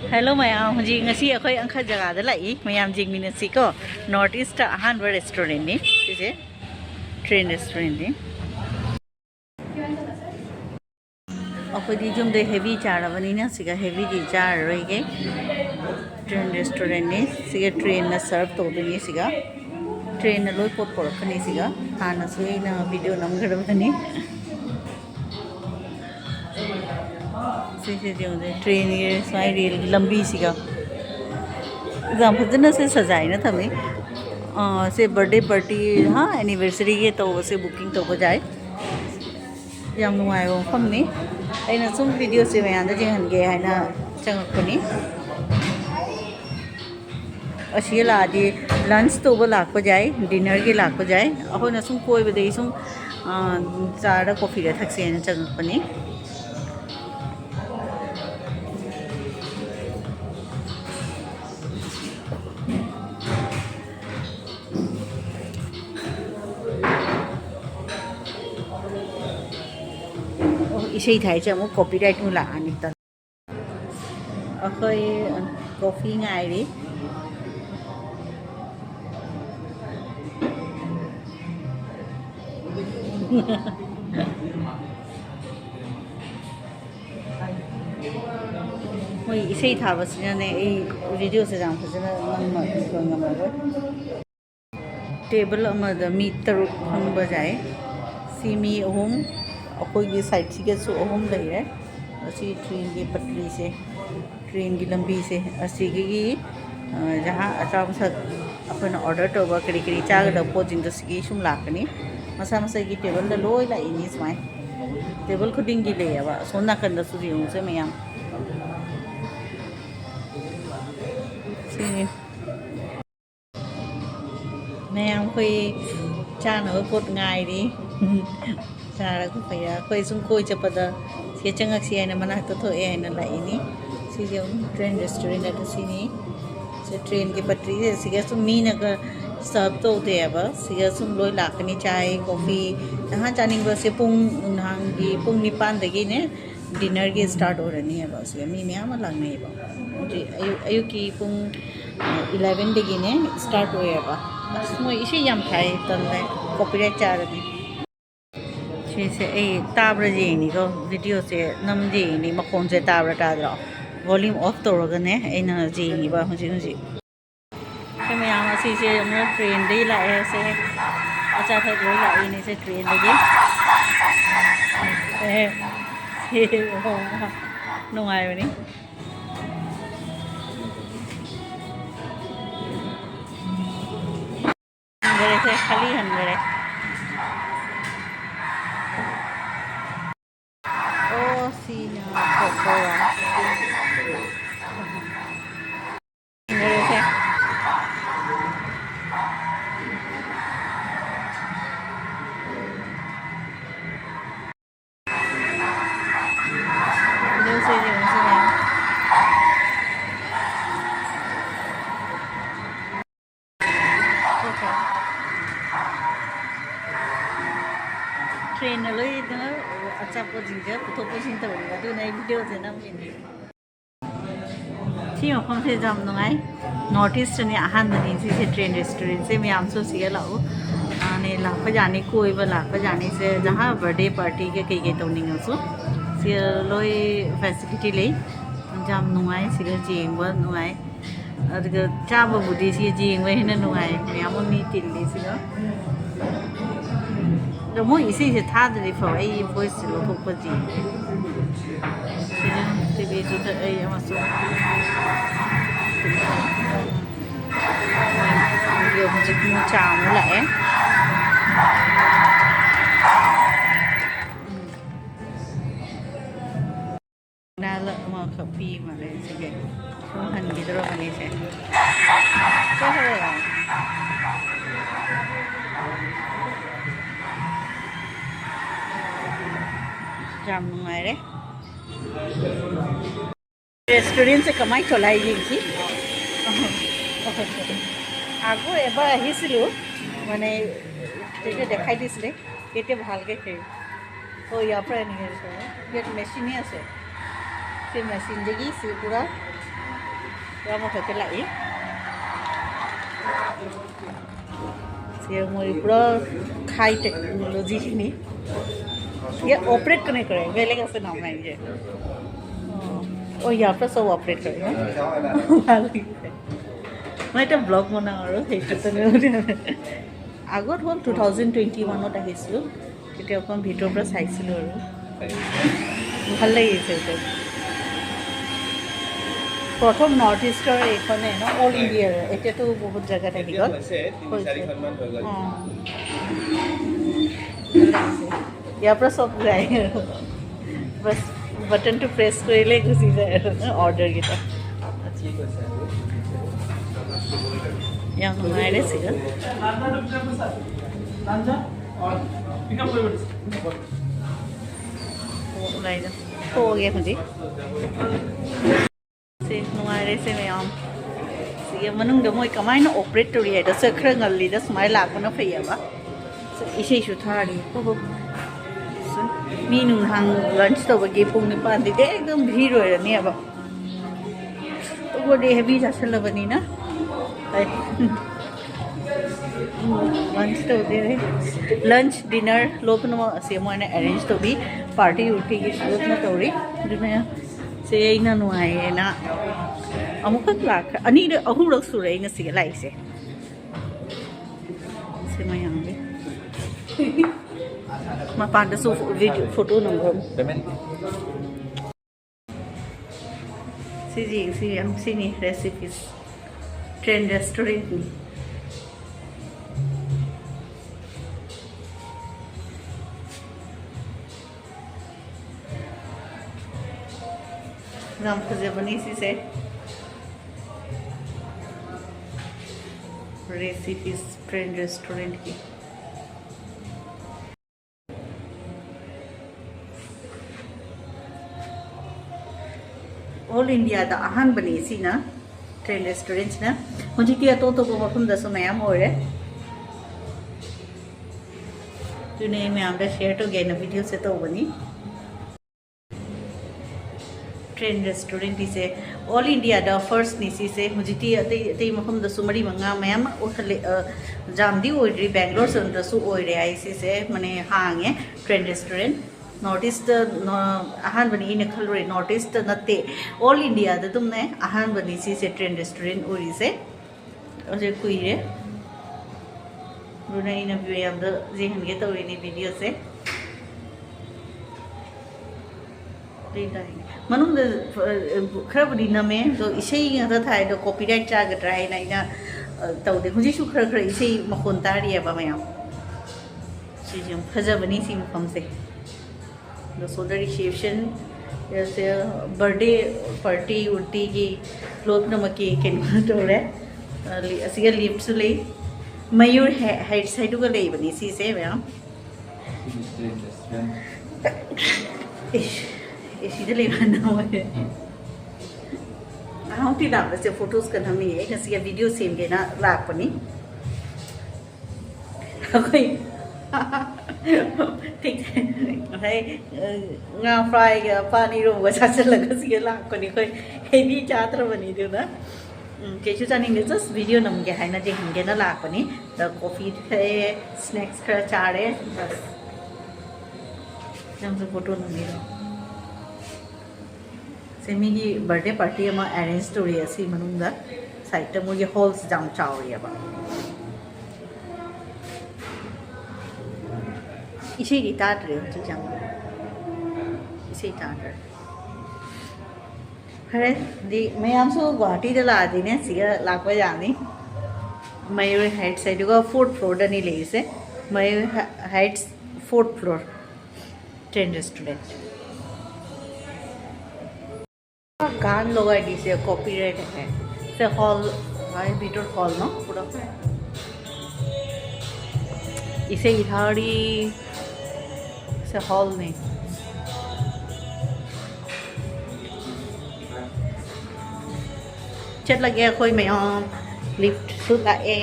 Hello mayam ji ngasi akhoi angkha jaga da lai mayam jing minasi ko North East ahan restaurant ni je train restaurant ni akhoi di jum de heavy chara bani na siga heavy ji char roi ge train restaurant ni siga train na serve to ni siga train na loi pot por khani siga hana sui na video nam gar bani से जो train ये Sai rail लंबी सीगा exam फजना से सजाए ना थमे से birthday party हाँ एनिवर्सरी के तो से बुकिंग तो बजाए याम नुआय वो फमनी ऐना सुम वीडियो से मैं आंदा जे हनगे है ना चंगकनी अशी लादी लंच तो वो लाख बजाए डिनर के लाख बजाए अहो ना सुम कोई बदे सुम चारा कॉफी रे थक्से ना चंगकनी इसे थाई चे अमुक कॉपीराइट नु लानी त अखोई कॉफी ngairi मोई इसे थाबसिना ने ए वीडियो से जाम फजना नम टेबल अमद मी तरुक हम बजाए सीमी अहुम अखोई साइड से गेसु अहुम लगे असी ट्रेन की पटरी से ट्रेन की लंबी से असी की जहाँ अचाम सा अपन ऑर्डर तो बा करी करी चाग डपो जिंग तो सिगी शुम लाकनी मसा मसा की टेबल द लोई ला इनी स्माय टेबल खुदिंग की ले यावा सोना कंदा सुरी हूँ से मैं कोई चान हो पोट गाय दी चारा को भैया कोई सुन कोई चपदा से चंगक सी आइना मना तो थो ए आइना लाइनी सी जो ट्रेन रेस्टोरेंट है तो सीनी से ट्रेन की पटरी से सिगा सुन मीन अगर सब तो दे अब सिगा सुन लोई लाकनी चाय कॉफी यहाँ जानिंग बस से पुंग उन्हांगी पुंग निपान दगी ने डिनर के स्टार्ट हो रही है बस ये मी में आम लगने है मुझे अयु की पुंग 11 दगी ने स्टार्ट हो है बस मैं इसे यम खाए तंदे कॉपीराइट चार दी से ए ताब्रा जेनी को वीडियो से नम जेनी मखोन से ताब्रा ताद्रा वॉल्यूम ऑफ तोरगने एना जेनी बा हुजी हुजी से मैं यहाँ से हम ट्रेन दे लाए से अच्छा था लोई लाई ने से ट्रेन दे नुआय बनी मेरे से खाली हन मेरे ट्रेन लई इतना अच्छा पोजिंग पुथो पोजिंग तो बोलेगा तो नई वीडियो से ना मिली थी मफम से जाम नंगाई नॉर्थ ईस्ट ने आहान बनी से ट्रेन रेस्टोरेंट से मैं आमसो सिया लाओ आने लाख जाने कोई बा लाख जाने से जहाँ बर्थडे पार्टी के कई तो नहीं उसो से लोई फैसिलिटी ले जाम नंगाई सिया जेंग वा नंगाई अगर चाबा बुद्धि से जेंग वा है ना नंगाई मैं आमो नी तिल्ली सिया तो मैं इसे से था तो देखो ये वॉइस लो तो पजी टीवी जो तो ये मसो वीडियो मुझे क्यों चालू लाए ना ल म कॉफी माले से हन गिदरो बने से तो है जाम नुआय रे रेस्टोरेंट से कमाई चलाई थी आगो एबार আহিছিলো মানে তেতিয়া দেখাই দিছিলে কেতিয়া ভালকে খেল তো ইয়াৰ পৰা এনেকৈ ইয়াত মেচিনে আছে সেই মেচিন দেখি সি পুৰা Ra một cái lại से मोरी पूरा हाई टेक्नोलॉजी नहीं ये ऑपरेट करने करे वेले कैसे नाम है ये और यहाँ पर सब ऑपरेट करेगा मैं तो ब्लॉग बना और है तो नहीं আগত হ'ল 2021 আহিছিলোঁ তেতিয়া অকণ ভিতৰৰ পৰা চাইছিলোঁ আৰু ভাল লাগিছে এইটো প্ৰথম নৰ্থ ইষ্টৰ এইখনে ন অল ইণ্ডিয়াৰ এতিয়াতো বহুত জেগাত আহি গ'ল ইয়াৰ পৰা চব যায় আৰু বাছ বাটনটো প্ৰেছ কৰিলেই গুচি যায় আৰু অৰ্ডাৰকেইটা yang kemarin sih kan हो गया मुझे से नुआरे से मैं आम ये मनung दो मोई कमाई ना ऑपरेट तो रिया दस खरंग गल्ली दस माय लाख ना फैया बा इसे इशू था री हो मीनू हंग लंच तो बगे पुंग ने पान दे एकदम भीड़ हो रही है अब तो वो दे हेवी जैसे लगनी ना लंच तो दे लंच डिनर लोग ना से मैंने अरेंज तो भी पार्टी उठी की लोग ना तोड़ी जिन्हें से इन्हें नुआए ना अमुक लाख अनी अहुम लोग सुरे इन्हें से लाइक से मैं यहाँ पे मैं पांच सौ वीडियो फोटो नंबर सी हम सी नहीं रेसिपीज ट्रेन रेस्टोरेंट नाम खुजे बनी सी से रेसिपीज ट्रेन रेस्टोरेंट की ऑल इंडिया दा अहान बनी सी ना ट्रेन रेस्टोरेंट ना मुझे क्या तो मफम दसो मैम हो रहे तूने मैम दा शेयर तो गया ना वीडियो से तो बनी ट्रेन रेस्टोरेंट से ऑल इंडिया दा फर्स्ट निसी से मुझे अतई मफम दसु मरी मंगा मैम उठले जामदी ओइड्री बेंगलोर से दसु ओइरे आईसी से मने हांगे train restaurant north east Ahaan बनी इन खल रे नॉर्थ ईस्ट नते ऑल इंडिया दा तुमने अहान बनी सी से ट्रेन रेस्टोरेंट ओरी से अजे कुइरे रुना इन वीडियो द जे हनगे तो इन वीडियो से मनुंग खरबदी नमे तो इसे ngata thai do copyright chagadra haina ina tawde huji su khara khara ise makhon tariya ba mayam si jam phajabani si mafam se the solar reception जैसे बर्थडे पार्टी उल्टी की लोग नमकी केन तो रे असिया लिफ्ट सुले मयूर हाइट साइड को ले बनी सी से मैम इसी दे ले बना हुआ है हाँ ती लाभ से फोटोज करना में है ना सिया वीडियो सेम के ना लाभ पनी कोई ठीक है भाई ना फ्राई का पानी रो बचा चल लगा सिया लाभ पनी कोई हेवी चात्र बनी दो ना केचु जानी ने जस्ट वीडियो नमगे है ना जे हमगे ना लाभ पनी द कॉफी है स्नैक्स कर चारे बस जब से फोटो नमी रो सेमीगी बर्थडे पार्टी में अरेंज स्टोरी ऐसी मनुंगा साइट मुझे हॉल्स जाम चावरी अब इसे रिटार्ट रहे हो जाम इसे रिटार्ट अरे दी मैं हमसे गुवाहाटी द ला दी ने सिया लाख जानी मयूर हाइट साइड को 4th फ्लोर डनी ले से Mayur Heights 4th floor train restaurant गान लगाई दी से कॉपीराइट है से हॉल भाई भीतर हॉल ना पूरा इसे इधारी से हॉल नहीं चल लगे कोई मैं लिफ्ट सुधा ए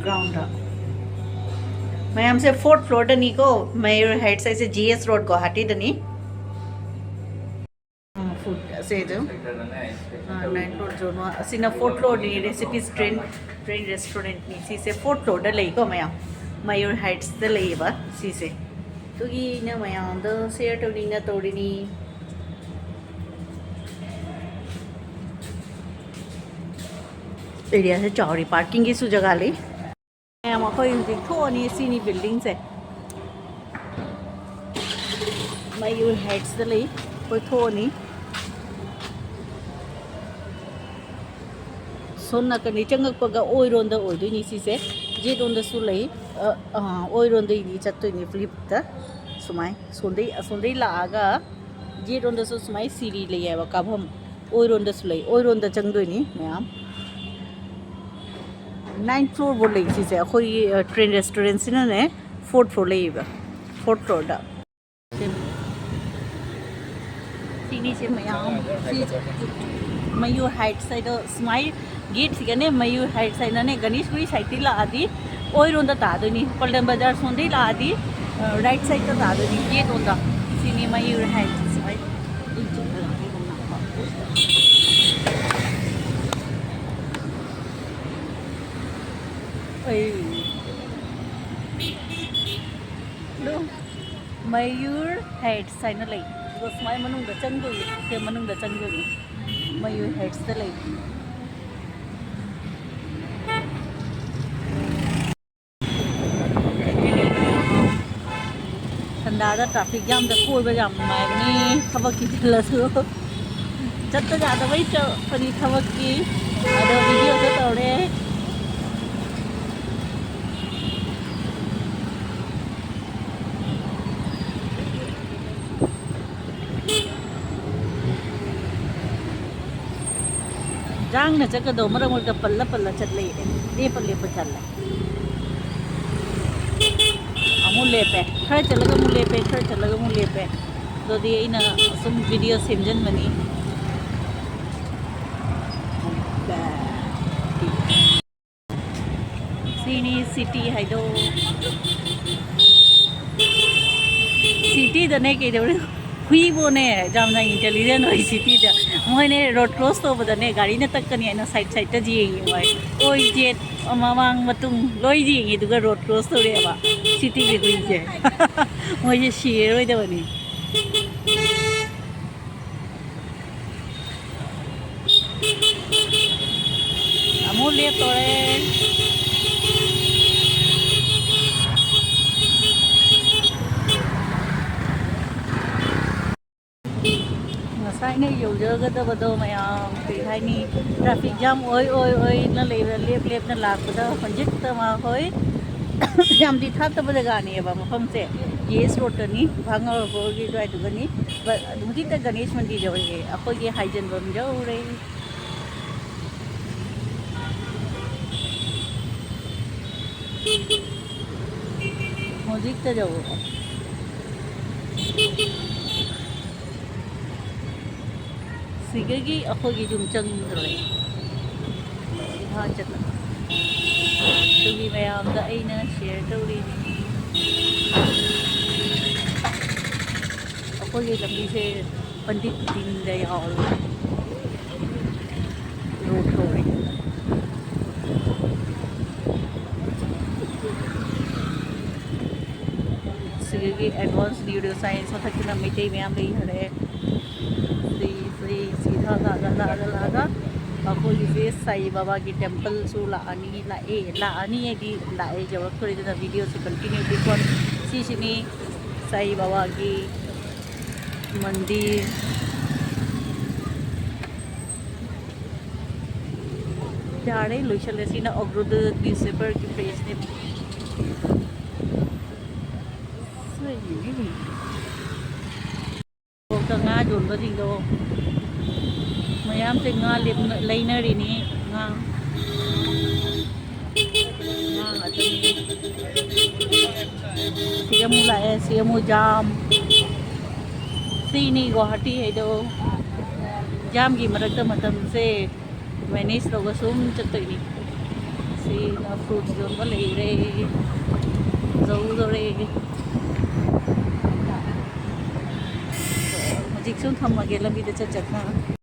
ग्राउंड मैं हमसे 4th फ्लोर डनी को मयूर हाइट से GS रोड गुवाहाटी डनी food se do 9 floor zone wa asina 4th floor ni recipes train restaurant ni si se 4th floor da lei ko maya Mayur Heights da lei ba si se to gi na maya da share to ni na tori ni area se chauri parking ki su jaga le ma khoi ji tho ni si ni building se Mayur Heights da lei khoi tho ni sonna ka ni changak pa ga oi ron da oi do ni si se je ron da su lei oi ron da ni chat to ni flip ta sumai sondei la aga je ron da su sumai siri le ya ba ka bham oi ron da su lei oi ron da chang do ni mayam 9th floor bo lei si se khoi train restaurant sina ne 4th floor lei ba 4th floor da sini se mayam si Mayur Heights side smile gate sigane Mayur Heights side ne Ganeshpuri side la adi oi ronda ta do ni Paldan Bazar sondei la adi right side ta do ni gate onda sini Mayur Heights side do Mayur Heights side na lai go smile manung da chang go se manung da chang go Mayur Heights da lai Sandada traffic jam da koi ba jam mai ni thabak ki la su chatta ja da bai cha pani thabak ki ada video ta tore jang na chaka do mara mara palla chat le le chat le amu lepe khara chalaga mu lepe do di ina sum video semjan mani sini city hai do city da ne ke do hui bo ne jam na intelligent hoi city da moi ne road cross to ba ne gari na tak kani na side ta ji oi oi jet mamang matung loi ji ngi du ga road cross to re ba city ke hui je moi je share oi da ni amu le tore sai này dụ dơ cái đó bắt mày thì hay ni traffic jam oi nó lep nó lạc bắt đầu phần dứt tao mà thôi jam đi thắt tao bắt đầu gani है बाबा हम से yes road ni भांगा बोगी drive तो गनी मुझे तो गणेश मंदिर जाओगे आपको ये हाइजन बन जाओ रे मुझे तो जाओ सिगगी अखोगी जुम चंद्रे हाँ चला तुगी मैं आमदा ऐना शेयर तौरी अखोगी लंबी से पंडित दिन दयाल रोड तौरी सिगगी एडवांस न्यूरो साइंस मतलब कि ना मिटे में आम रही है सीधा लागा अखोगी से साई बाबा की टेम्पल सु लानी है दी लाए जब थोड़ी देर वीडियो से कंटिन्यू दिखोन सीनी साई बाबा की मंदिर जाड़े लोचले सीना अग्रुद न्यूज़पेपर की पेज ने nga dun ba ding do mayam se nga leina ri ni nga atani siya mu jam sini Guwahati hai do jam gi marakta matam se manage loga sum chatai ni si na fruit zone ba lei re zo re ꯍꯧꯖꯤꯛ ꯁꯨꯝ ꯊꯝꯃꯒꯦ ꯂꯝꯕꯤꯗ ꯆꯠꯅ